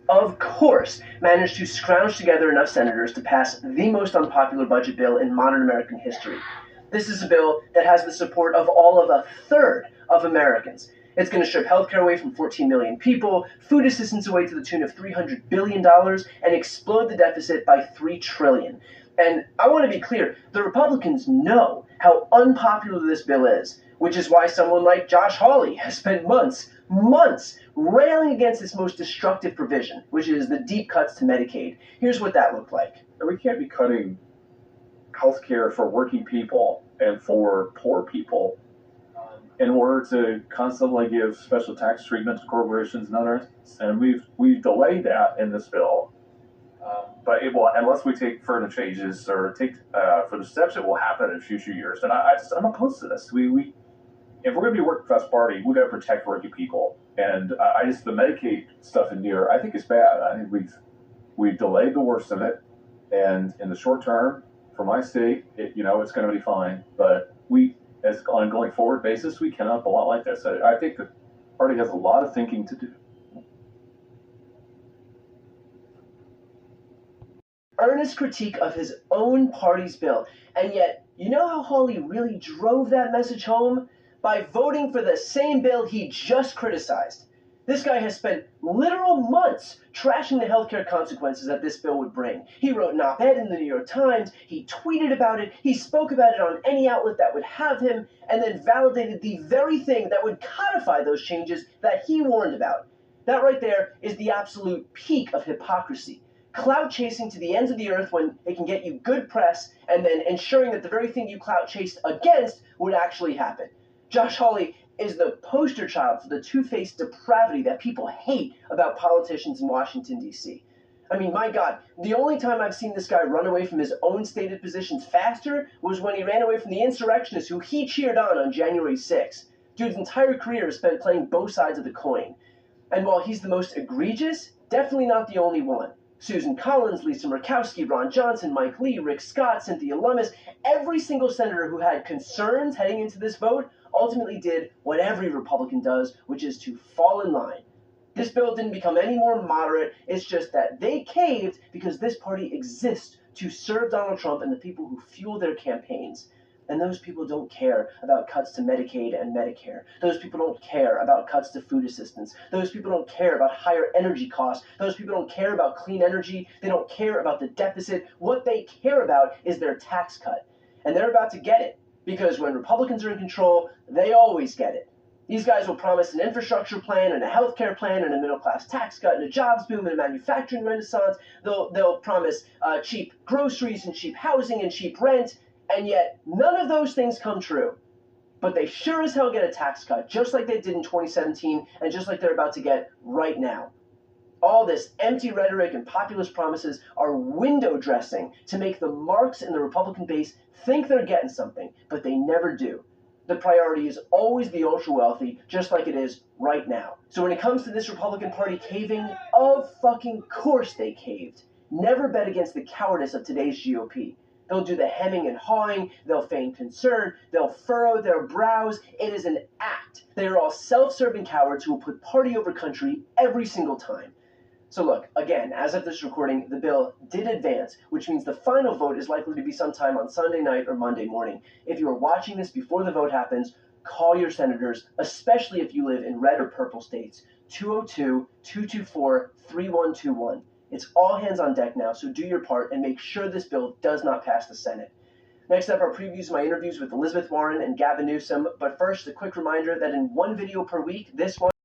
of course, managed to scrounge together enough senators to pass the most unpopular budget bill in modern American history. This is a bill that has the support of all of a third of Americans. It's going to strip healthcare away from 14 million people, food assistance away to the tune of $300 billion, and explode the deficit by $3 trillion. And I want to be clear, the Republicans know how unpopular this bill is, which is why someone like Josh Hawley has spent months railing against this most destructive provision, which is the deep cuts to Medicaid. Here's what that looked like. We can't be cutting health care for working people and for poor people in order to constantly give special tax treatment to corporations and others. And we've delayed that in this bill. But unless we take further changes or take further steps, it will happen in future years. And I'm opposed to this. If we're going to be a working class party, we got to protect working people. And the Medicaid stuff in here, I think is bad. I think we've delayed the worst of it, and in the short term, for my state, it's going to be fine. But as on a going forward basis, we cannot go on like this. I think the party has a lot of thinking to do. Earnest critique of his own party's bill, and yet, you know how Hawley really drove that message home? By voting for the same bill he just criticized. This guy has spent literal months trashing the healthcare consequences that this bill would bring. He wrote an op-ed in the New York Times, he tweeted about it, he spoke about it on any outlet that would have him, and then validated the very thing that would codify those changes that he warned about. That right there is the absolute peak of hypocrisy. Clout chasing to the ends of the earth when it can get you good press, and then ensuring that the very thing you clout chased against would actually happen. Josh Hawley is the poster child for the two-faced depravity that people hate about politicians in Washington, D.C. I mean, my God, the only time I've seen this guy run away from his own stated positions faster was when he ran away from the insurrectionists who he cheered on January 6th. Dude's entire career is spent playing both sides of the coin. And while he's the most egregious, definitely not the only one. Susan Collins, Lisa Murkowski, Ron Johnson, Mike Lee, Rick Scott, Cynthia Lummis, every single senator who had concerns heading into this vote ultimately did what every Republican does, which is to fall in line. This bill didn't become any more moderate, it's just that they caved because this party exists to serve Donald Trump and the people who fuel their campaigns. And those people don't care about cuts to Medicaid and Medicare. Those people don't care about cuts to food assistance. Those people don't care about higher energy costs. Those people don't care about clean energy. They don't care about the deficit. What they care about is their tax cut. And they're about to get it, because when Republicans are in control, they always get it. These guys will promise an infrastructure plan and a healthcare plan and a middle-class tax cut and a jobs boom and a manufacturing renaissance. They'll promise cheap groceries and cheap housing and cheap rent. And yet, none of those things come true. But they sure as hell get a tax cut, just like they did in 2017, and just like they're about to get right now. All this empty rhetoric and populist promises are window dressing to make the marks in the Republican base think they're getting something, but they never do. The priority is always the ultra-wealthy, just like it is right now. So when it comes to this Republican Party caving, of fucking course they caved. Never bet against the cowardice of today's GOP. They'll do the hemming and hawing, they'll feign concern, they'll furrow their brows. It is an act. They are all self-serving cowards who will put party over country every single time. So look, again, as of this recording, the bill did advance, which means the final vote is likely to be sometime on Sunday night or Monday morning. If you are watching this before the vote happens, call your senators, especially if you live in red or purple states, 202-224-3121. It's all hands on deck now, so do your part and make sure this bill does not pass the Senate. Next up are previews of my interviews with Elizabeth Warren and Gavin Newsom, but first, a quick reminder that in one video per week, this one